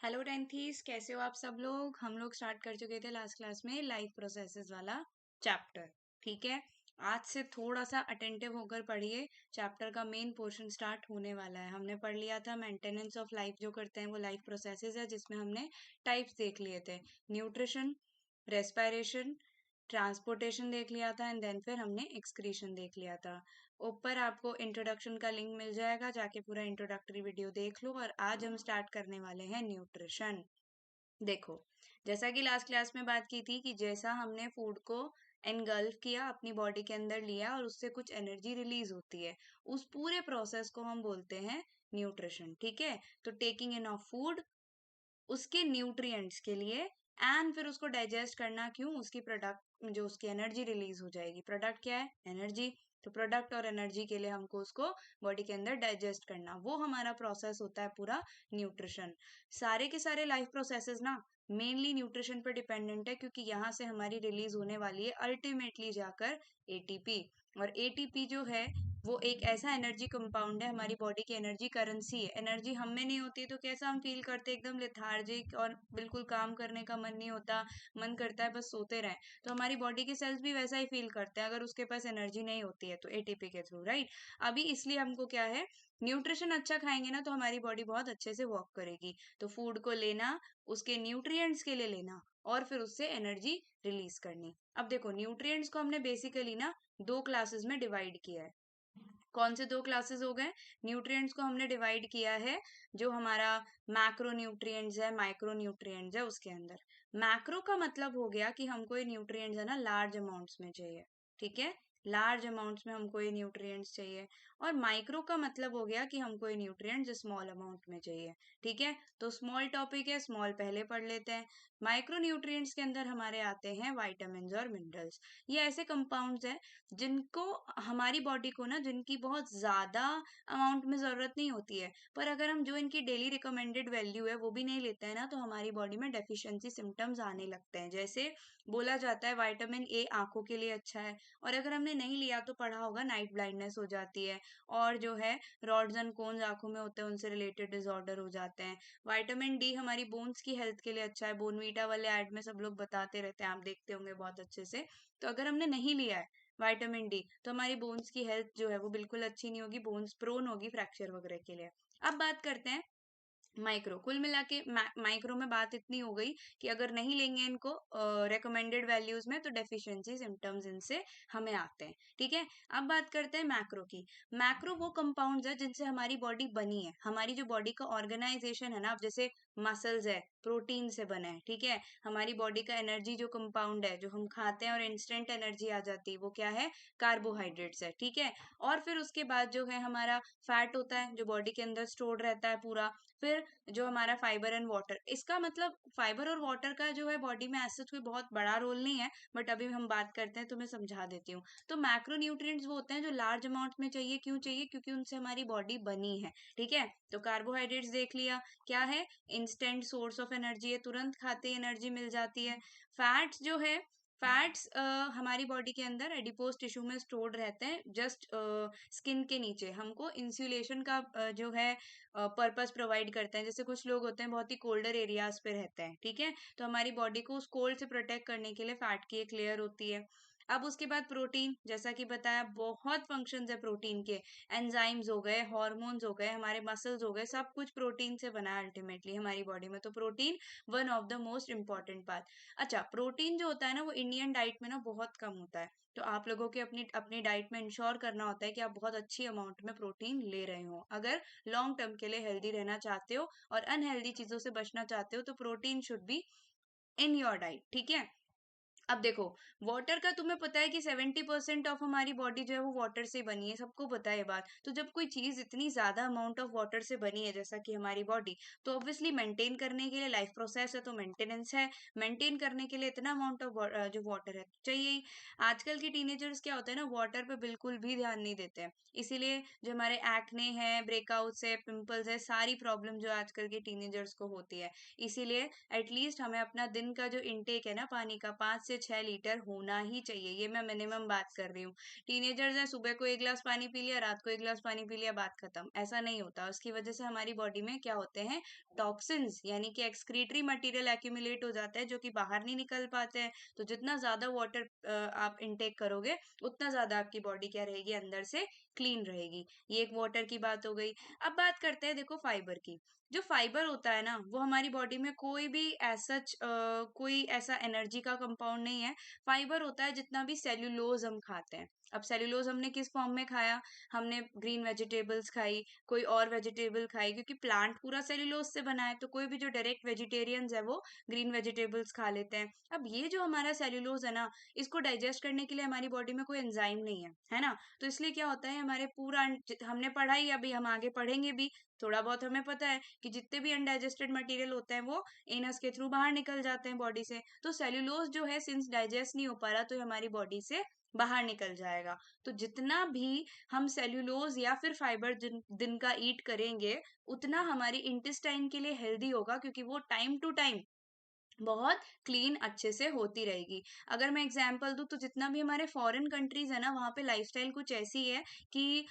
Hello टेंथीज, कैसे हो आप सब लोग। हम लोग स्टार्ट कर चुके थे लास्ट क्लास में लाइफ प्रोसेसेस वाला चैप्टर। ठीक है, आज से थोड़ा सा अटेंटिव होकर पढ़िए। चैप्टर का मेन पोर्शन स्टार्ट होने वाला है। हमने पढ़ लिया था मेंटेनेंस ऑफ लाइफ जो करते हैं वो लाइफ प्रोसेसेस है, जिसमें हमने टाइप्स देख लिए थे। न्यूट्रिशन, रेस्पिरेशन, ट्रांसपोर्टेशन देख लिया था एंड देन फिर हमने एक्सक्रीशन देख लिया था। ऊपर आपको इंट्रोडक्शन का लिंक मिल जाएगा, जाके पूरा इंट्रोडक्टरी वीडियो देख लो। और आज हम स्टार्ट करने वाले हैं न्यूट्रिशन। देखो, जैसा कि लास्ट क्लास में बात की थी कि जैसा हमने फूड को एनगल्फ किया, अपनी बॉडी के अंदर लिया और उससे कुछ एनर्जी रिलीज होती है, उस पूरे प्रोसेस को हम बोलते हैं न्यूट्रिशन। ठीक है, तो टेकिंग इन ऑफ फूड, उसके न्यूट्रिएंट्स के लिए, एंड फिर उसको डाइजेस्ट करना। क्यों? उसकी प्रोडक्ट जो उसकी एनर्जी रिलीज हो जाएगी। प्रोडक्ट क्या है? एनर्जी। तो प्रोडक्ट और एनर्जी के लिए हमको उसको बॉडी के अंदर डाइजेस्ट करना, वो हमारा प्रोसेस होता है पूरा न्यूट्रिशन। सारे के सारे लाइफ प्रोसेसेस ना मेनली न्यूट्रिशन पर डिपेंडेंट है, क्योंकि यहाँ से हमारी रिलीज होने वाली है अल्टीमेटली जाकर एटीपी। और एटीपी जो है वो एक ऐसा एनर्जी कंपाउंड है, हमारी बॉडी की एनर्जी करेंसी है। एनर्जी हम में नहीं होती तो कैसा हम फील करते हैं? एकदम लेथार्जिक, और बिल्कुल काम करने का मन नहीं होता, मन करता है बस सोते रहें। तो हमारी बॉडी के सेल्स भी वैसा ही फील करते हैं अगर उसके पास एनर्जी नहीं होती है तो एटीपी के थ्रू, राइट। अभी इसलिए हमको क्या है, न्यूट्रिशन अच्छा खाएंगे ना तो हमारी बॉडी बहुत अच्छे से वर्क करेगी। तो फूड को लेना, उसके न्यूट्रिएंट्स के लिए लेना, और फिर उससे एनर्जी रिलीज करनी। अब देखो, न्यूट्रिएंट्स को हमने बेसिकली ना दो क्लासेस में डिवाइड किया है। कौन से दो क्लासेस हो गए? न्यूट्रिएंट्स को हमने डिवाइड किया है, जो हमारा मैक्रो न्यूट्रिएंट्स है, माइक्रो न्यूट्रिएंट्स है उसके अंदर। मैक्रो का मतलब हो गया कि हमको ये न्यूट्रिएंट्स है ना लार्ज अमाउंट्स में चाहिए। ठीक है, लार्ज अमाउंट्स में हमको ये न्यूट्रिएंट्स चाहिए। और माइक्रो का मतलब हो गया कि हमको ये न्यूट्रिएंट्स स्मॉल अमाउंट में चाहिए। ठीक है, तो स्मॉल टॉपिक है, स्मॉल पहले पढ़ लेते हैं। माइक्रो न्यूट्रिएंट्स के अंदर हमारे आते हैं वाइटामिन और मिनरल्स। ये ऐसे कंपाउंड्स हैं जिनको हमारी बॉडी को ना, जिनकी बहुत ज्यादा अमाउंट में जरूरत नहीं होती है, पर अगर हम जो इनकी डेली रिकमेंडेड वैल्यू है वो भी नहीं लेते हैं ना, तो हमारी बॉडी में डेफिशिएंसी सिम्टम्स आने लगते हैं। जैसे बोला जाता है विटामिन ए आंखों के लिए अच्छा है, और अगर हमने नहीं लिया तो पढ़ा होगा नाइट ब्लाइंडनेस हो जाती है, और जो है रॉड्स एंड कोन्स आंखों में होते हैं, उनसे रिलेटेड डिसऑर्डर हो जाते हैं। विटामिन डी हमारी बोन्स की हेल्थ के लिए अच्छा है, बोनवीटा वाले ऐड में सब लोग बताते रहते हैं, आप देखते होंगे बहुत अच्छे से। तो अगर हमने नहीं लिया है विटामिन डी तो हमारी बोन्स की हेल्थ जो है वो बिल्कुल अच्छी नहीं होगी, बोन्स प्रोन होगी फ्रैक्चर वगैरह के लिए। अब बात करते हैं माइक्रो। कुल मिला के माइक्रो में बात इतनी हो गई कि अगर नहीं लेंगे इनको रिकमेंडेड वैल्यूज में तो डेफिशिएंसी सिम्टम्स इनसे हमें आते हैं। ठीक है, अब बात करते हैं मैक्रो की। मैक्रो वो कंपाउंड्स है जिनसे हमारी बॉडी बनी है। हमारी जो बॉडी का ऑर्गेनाइजेशन है ना, अब जैसे मसल्स है प्रोटीन से बने हैं। ठीक है, हमारी बॉडी का एनर्जी जो कंपाउंड है, जो हम खाते हैं और इंस्टेंट एनर्जी आ जाती है, वो क्या है? कार्बोहाइड्रेट्स है। ठीक है, और फिर उसके बाद जो है हमारा फैट होता है जो बॉडी के अंदर स्टोर्ड रहता है पूरा। फिर जो हमारा फाइबर एंड वाटर, इसका मतलब फाइबर और वाटर का जो है बॉडी में ऐसा कोई बहुत बड़ा रोल नहीं है, बट अभी हम बात करते हैं तो मैं समझा देती हूँ। तो मैक्रो न्यूट्रिएंट्स वो होते हैं जो लार्ज अमाउंट में चाहिए। क्यों चाहिए? क्योंकि उनसे हमारी बॉडी बनी है। ठीक है, तो कार्बोहाइड्रेट्स देख लिया, क्या है? इंस्टेंट सोर्स ऑफ एनर्जी है, तुरंत खाते ही एनर्जी मिल जाती है। फैट्स जो है, फैट्स हमारी बॉडी के अंदर एडिपोज टिश्यू में स्टोर्ड रहते हैं, जस्ट स्किन के नीचे। हमको इंसुलेशन का जो है पर्पस प्रोवाइड करते हैं। जैसे कुछ लोग होते हैं बहुत ही कोल्डर एरियाज पे रहते हैं, ठीक है, तो हमारी बॉडी को उस कोल्ड से प्रोटेक्ट करने के लिए फैट की एक लेयर होती है। अब उसके बाद प्रोटीन, जैसा कि बताया बहुत फंक्शंस है प्रोटीन के। एंजाइम्स हो गए, हार्मोन्स हो गए, हमारे मसल्स हो गए, सब कुछ प्रोटीन से बना है अल्टीमेटली हमारी बॉडी में। तो protein one of the most important part. अच्छा, प्रोटीन जो होता है ना वो इंडियन डाइट में ना बहुत कम होता है। तो आप लोगों के अपनी अपनी डाइट में इंश्योर करना होता है कि आप बहुत अच्छी अमाउंट में प्रोटीन ले रहे हो, अगर लॉन्ग टर्म के लिए हेल्दी रहना चाहते हो और अनहेल्दी चीजों से बचना चाहते हो। तो protein should be in your diet. ठीक है, अब देखो, वाटर का तुम्हें पता है कि 70% ऑफ हमारी बॉडी जो है वो वाटर से बनी है, सबको पता है ये बात। तो जब कोई चीज इतनी ज्यादा अमाउंट ऑफ वाटर से बनी है जैसा कि हमारी बॉडी, तो ऑब्वियसली मेंटेन करने के लिए, लाइफ प्रोसेस है तो मेंटेनेंस है, मेंटेन करने के लिए इतना अमाउंट ऑफ जो वाटर है चाहिए ही। आजकल के टीनेजर्स क्या होता है ना, वाटर पे बिल्कुल भी ध्यान नहीं देते हैं, इसीलिए जो हमारे एक्ने है, ब्रेकआउट्स है, पिंपल्स है, सारी प्रॉब्लम जो आजकल के टीनेजर्स को होती है। इसीलिए एटलीस्ट हमें अपना दिन का जो इनटेक है ना पानी का, 5 से 6 लीटर होना ही चाहिए। ये मैं मिनिमम बात कर रही हूँ। टीनेजर्स हैं, सुबह को 1 ग्लास पानी पी लिया, रात को 1 ग्लास पानी पी लिया, बात खत्म। ऐसा नहीं होता। उसकी वजह से हमारी बॉडी में क्या होते हैं, टॉक्सिन्स यानी कि एक्सक्रीटरी मटेरियल एक्यूमुलेट हो जाता है, जो कि बाहर नहीं निकल पाते हैं। तो जितना ज्यादा वाटर आप इनटेक करोगे, उतना ज्यादा आपकी बॉडी क्या रहेगी, अंदर से क्लीन रहेगी। ये एक वाटर की बात हो गई। अब बात करते हैं देखो फाइबर की। जो फाइबर होता है ना, वो हमारी बॉडी में कोई भी ऐसा कोई ऐसा एनर्जी का कंपाउंड नहीं है। फाइबर होता है जितना भी सेल्यूलोज हम खाते हैं। अब सेल्यूलोज हमने किस फॉर्म में खाया, हमने ग्रीन वेजिटेबल्स खाई, कोई और वेजिटेबल खाई, क्योंकि प्लांट पूरा सेल्यूलोज से बना है। तो कोई भी जो डायरेक्ट वेजिटेरियंस है वो ग्रीन वेजिटेबल्स खा लेते हैं। अब ये जो हमारा सेल्यूलोज है ना, इसको डाइजेस्ट करने के लिए हमारी बॉडी में कोई एंजाइम नहीं है ना। तो इसलिए क्या होता है, हमारे पूरा हमने पढ़ा ही, अभी हम आगे पढ़ेंगे भी, थोड़ा बहुत हमें पता है कि जितने भी अनडाइजेस्टेड मटेरियल होते हैं वो एनस के थ्रू बाहर निकल जाते हैं बॉडी से। तो सेल्यूलोज जो है, सिंस डाइजेस्ट नहीं हो पा रहा, तो ये हमारी बॉडी से बाहर निकल जाएगा। तो जितना भी हम सेल्यूलोज या फिर फाइबर दिन का ईट करेंगे, उतना हमारी इंटेस्टाइन के लिए हेल्दी होगा, क्योंकि वो टाइम टू टाइम बहुत क्लीन अच्छे से होती रहेगी। अगर मैं एग्जांपल दूं, तो जितना भी हमारे फॉरेन कंट्रीज है ना, वहाँ पे लाइफस्टाइल कुछ ऐसी है कि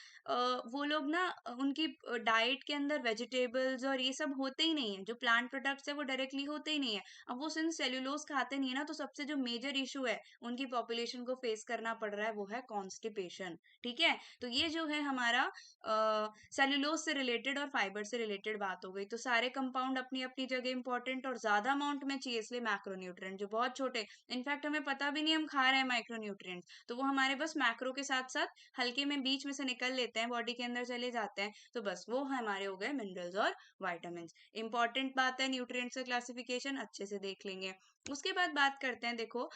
वो लोग ना उनकी डाइट के अंदर वेजिटेबल्स और ये सब होते ही नहीं है। जो प्लांट प्रोडक्ट्स है वो डायरेक्टली होते ही नहीं है। अब वो सिंस सेल्यूलोज खाते नहीं है ना, तो सबसे जो मेजर इशू है उनकी पॉपुलेशन को फेस करना पड़ रहा है, वो है कॉन्स्टिपेशन। ठीक है, तो ये जो है हमारा सेल्यूलोज से रिलेटेड और फाइबर से रिलेटेड बात हो गई। तो सारे कंपाउंड अपनी अपनी जगह इंपॉर्टेंट और ज्यादा अमाउंट में चाहिए, इसलिए मैक्रोन्यूट्रिएंट जो बहुत छोटे, इनफैक्ट हमें पता भी नहीं हम खा रहे हैं माइक्रोन्यूट्रिएंट, तो वो हमारे बस मैक्रो के साथ साथ हल्के में बीच में से निकल लेते हैं, बॉडी के अंदर चले जाते हैं। तो बस वो हमारे हो गए मिनरल्स और वाइटामिन। इंपॉर्टेंट बात है, न्यूट्रिएंट्स का क्लासिफिकेशन अच्छे से देख लेंगे। उसके बाद बात करते हैं, देखो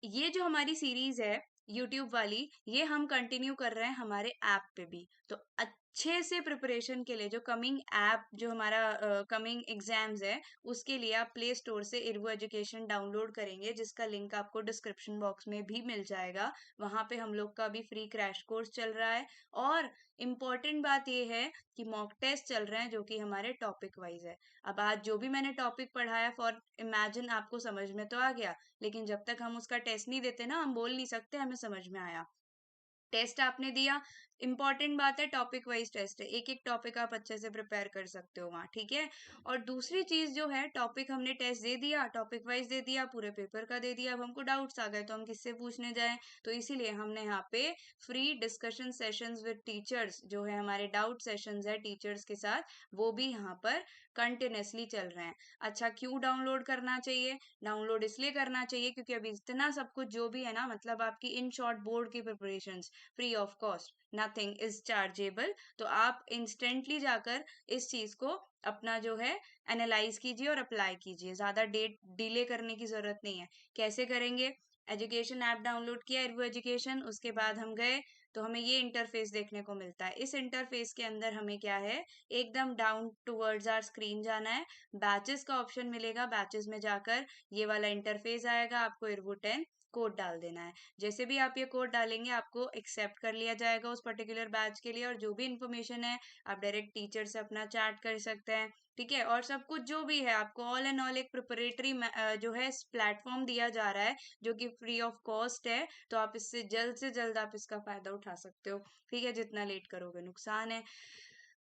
ये जो हमारी सीरीज है यूट्यूब वाली, ये हम कंटिन्यू कर रहे हैं हमारे ऐप पे भी। तो अच्छे से प्रिपरेशन के लिए जो कमिंग ऐप, जो हमारा कमिंग एग्जाम्स है, उसके लिए आप प्ले स्टोर से इर्वो एजुकेशन डाउनलोड करेंगे, जिसका लिंक आपको डिस्क्रिप्शन बॉक्स में भी मिल जाएगा। वहां पे हम लोग का भी फ्री क्रैश कोर्स चल रहा है। और इम्पॉर्टेंट बात ये है कि मॉक टेस्ट चल रहे हैं, जो कि हमारे टॉपिक वाइज है। अब आज जो भी मैंने टॉपिक पढ़ाया, फॉर इमेजिन आपको समझ में तो आ गया, लेकिन जब तक हम उसका टेस्ट नहीं देते ना, हम बोल नहीं सकते हमें समझ में आया। टेस्ट आपने दिया, इंपॉर्टेंट बात है, टॉपिक वाइज टेस्ट है, एक एक टॉपिक आप अच्छे से प्रिपेयर कर सकते हो वहाँ। ठीक है, और दूसरी चीज जो है, टॉपिक हमने टेस्ट दे दिया, टॉपिक वाइज दे दिया, पूरे पेपर का दे दिया, अब हमको डाउट्स आ गए तो हम किससे पूछने जाएं। तो इसीलिए हमने यहाँ पे free discussion sessions with teachers, जो है हमारे डाउट सेशंस है टीचर्स के साथ, वो भी यहाँ पर कंटिन्यूसली चल रहे हैं। अच्छा, क्यों डाउनलोड करना चाहिए? डाउनलोड इसलिए करना चाहिए क्योंकि अभी इतना सब कुछ जो भी है ना, मतलब आपकी इन शॉर्ट बोर्ड की preparation free of cost, nothing is chargeable. तो आप इंस्टेंटली जाकर इस चीज को अपना जो है एनालाइज कीजिए और अप्लाई कीजिए, ज्यादा डेट डिले करने की जरूरत नहीं है। कैसे करेंगे? एजुकेशन ऐप डाउनलोड किया, वो एजुकेशन, उसके बाद हम गए तो हमें ये इंटरफेस देखने को मिलता है। इस इंटरफेस के अंदर हमें क्या है, एकदम डाउन टूवर्ड्स आवर स्क्रीन जाना है, बैचेस का ऑप्शन मिलेगा, बैचेस में जाकर ये वाला इंटरफेस आएगा, आपको इरवो 10 कोड डाल देना है। जैसे भी आप ये कोड डालेंगे, आपको एक्सेप्ट कर लिया जाएगा उस पर्टिकुलर बैच के लिए, और जो भी इन्फॉर्मेशन है आप डायरेक्ट टीचर से अपना चैट कर सकते हैं। ठीक है, और सब कुछ जो भी है आपको ऑल एंड ऑल एक प्रिपरेटरी जो है प्लेटफॉर्म दिया जा रहा है, जो कि फ्री ऑफ कॉस्ट है। तो आप इससे जल्द से जल्द आप इसका फायदा उठा सकते हो। ठीक है, जितना लेट करोगे नुकसान है।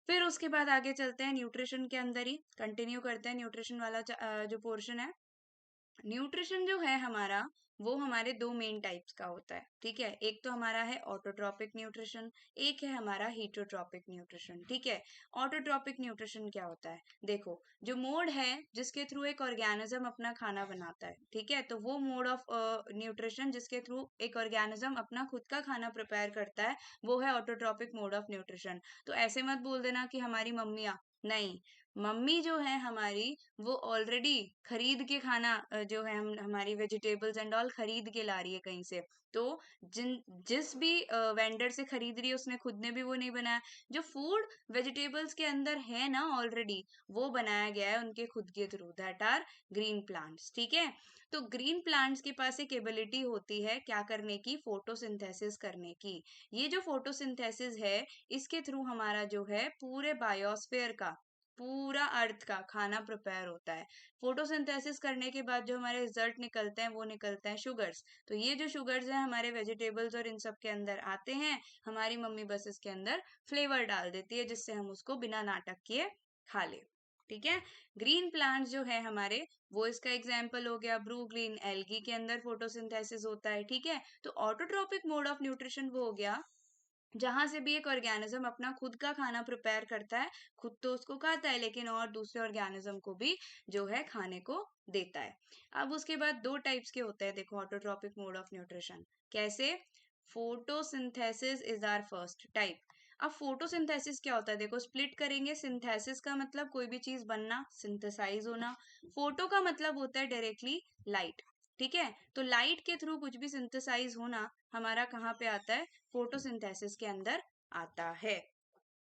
फिर उसके बाद आगे चलते हैं, न्यूट्रिशन के अंदर ही कंटिन्यू करते हैं न्यूट्रिशन वाला जो पोर्शन है। न्यूट्रिशन जो है हमारा, वो हमारे दो मेन टाइप्स का होता है। ठीक है, एक तो हमारा है ऑटोट्रॉपिक न्यूट्रिशन, एक है हमारा हीटरोट्रॉपिक न्यूट्रिशन। ठीक है, ऑटोट्रॉपिक न्यूट्रिशन क्या होता है? देखो, जो मोड है जिसके थ्रू एक ऑर्गेनिज्म अपना खाना बनाता है, ठीक है, तो वो मोड ऑफ न्यूट्रिशन जिसके थ्रू एक ऑर्गेनिज्म अपना खुद का खाना प्रिपेयर करता है, वो है ऑटोट्रॉपिक मोड ऑफ न्यूट्रिशन। तो ऐसे मत बोल देना कि हमारी मम्मियाँ, नहीं, मम्मी जो है हमारी, वो ऑलरेडी खरीद के खाना जो है हम हमारी वेजिटेबल्स एंड ऑल खरीद के ला रही है कहीं से। तो जिस भी वेंडर से खरीद रही है, उसने खुद ने भी वो नहीं बनाया। जो फूड वेजिटेबल्स के अंदर है ना ऑलरेडी, वो बनाया गया है उनके खुद के थ्रू, दैट आर ग्रीन प्लांट्स। ठीक है, तो ग्रीन प्लांट्स के पास एक एबिलिटी होती है क्या करने की, फोटोसिंथेसिस करने की। ये जो फोटोसिंथेसिस है, इसके थ्रू हमारा जो है पूरे बायोस्फेयर का पूरा अर्थ का खाना प्रिपेयर होता है। फोटोसिंथेसिस करने के बाद जो हमारे रिजल्ट निकलते हैं वो निकलते हैं शुगर्स। तो ये जो शुगर्स हैं हमारे वेजिटेबल्स और इन सब के अंदर आते हैं, हमारी मम्मी बस इसके अंदर फ्लेवर डाल देती है जिससे हम उसको बिना नाटक किए खा ले। ठीक है। ग्रीन प्लांट्स जो है हमारे, वो इसका एग्जाम्पल हो गया। ब्रू ग्रीन एल्गी के अंदर फोटोसिंथेसिस होता है। ठीक है। तो ऑटोट्रोपिक मोड ऑफ न्यूट्रिशन वो हो गया जहां से भी एक ऑर्गेनिज्म अपना खुद का खाना प्रिपेयर करता है, खुद तो उसको खाता है लेकिन और दूसरे ऑर्गेनिज्म को भी जो है खाने को देता है। अब उसके बाद दो टाइप्स के होते हैं, देखो ऑटोट्रॉपिक मोड ऑफ न्यूट्रिशन कैसे। Photosynthesis is our first type. अब फोटोसिंथेसिस क्या होता है, देखो स्प्लिट करेंगे। सिंथेसिस का मतलब कोई भी चीज बनना, सिंथेसाइज होना। फोटो का मतलब होता है डायरेक्टली लाइट। ठीक है। तो लाइट के थ्रू कुछ भी सिंथेसाइज होना हमारा कहाँ पे आता है, फोटोसिंथेसिस के अंदर आता है।